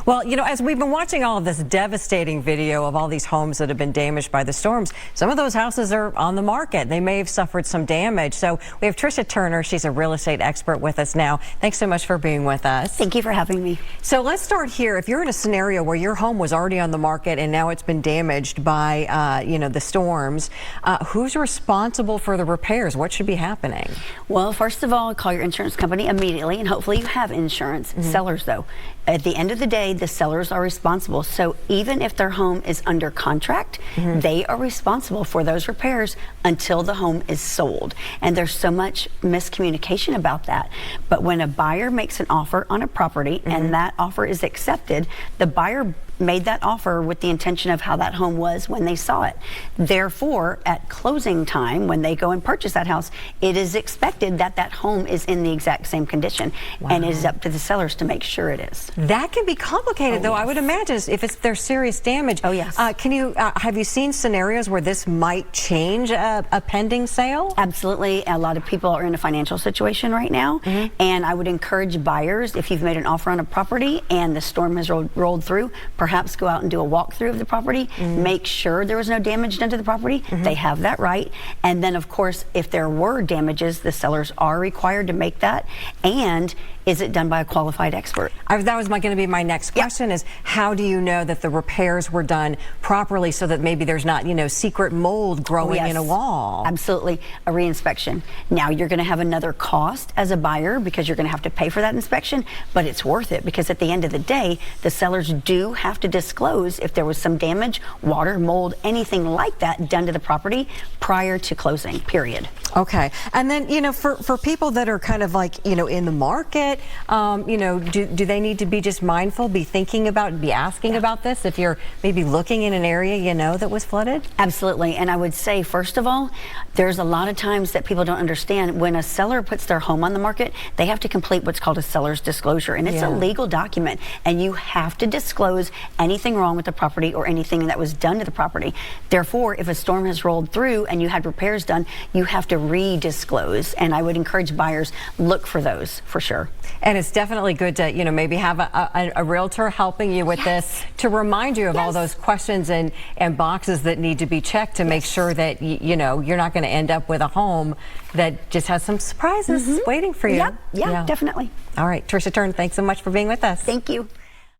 Well, as we've been watching all of this devastating video of all these homes that have been damaged by the storms, some of those houses are on the market. They may have suffered some damage. So we have Tricia Turner. She's a real estate expert with us now. Thanks so much for being with us. Thank you for having me. So let's start here. If you're in a scenario where your home was already on the market and now it's been damaged by, the storms, who's responsible for the repairs? What should be happening? Well, first of all, call your insurance company immediately, and hopefully you have insurance. Sellers, though, at the end of the day, the sellers are responsible. So even if their home is under contract, they are responsible for those repairs until the home is sold. And there's so much miscommunication about that. But when a buyer makes an offer on a property and that offer is accepted, the buyer made that offer with the intention of how that home was when they saw it. Therefore, at closing time, when they go and purchase that house, it is expected that that home is in the exact same condition. And it is up to the sellers to make sure it is. That can be complicated, though. Yes. I would imagine if there's serious damage. Oh, yes. Have you seen scenarios where this might change a pending sale? Absolutely. A lot of people are in a financial situation right now. And I would encourage buyers, if you've made an offer on a property and the storm has rolled through, perhaps go out and do a walkthrough of the property, make sure there was no damage done to the property. They have that right. And then, of course, if there were damages, the sellers are required to make that. And is it done by a qualified expert? That was going to be my next question, is how do you know that the repairs were done properly so that maybe there's not, secret mold growing in a wall? Absolutely. A reinspection. Now, you're going to have another cost as a buyer because you're going to have to pay for that inspection, but it's worth it because at the end of the day, the sellers do have to disclose if there was some damage, water, mold, anything like that done to the property prior to closing, period. Okay. And then, for people that are kind of like, in the market, do they need to be just mindful, be thinking about, be asking about this if you're maybe looking in an area, that was flooded? Absolutely. And I would say, first of all, there's a lot of times that people don't understand when a seller puts their home on the market, they have to complete what's called a seller's disclosure. And it's a legal document. And you have to disclose anything wrong with the property or anything that was done to the property. Therefore, if a storm has rolled through and you had repairs done, you have to re-disclose. And I would encourage buyers, look for those for sure. And it's definitely good to, maybe have a realtor helping you with this to remind you of all those questions and boxes that need to be checked to make sure that, you're not going to end up with a home that just has some surprises waiting for you. Yeah, definitely. All right, Tricia Turner, thanks so much for being with us. Thank you.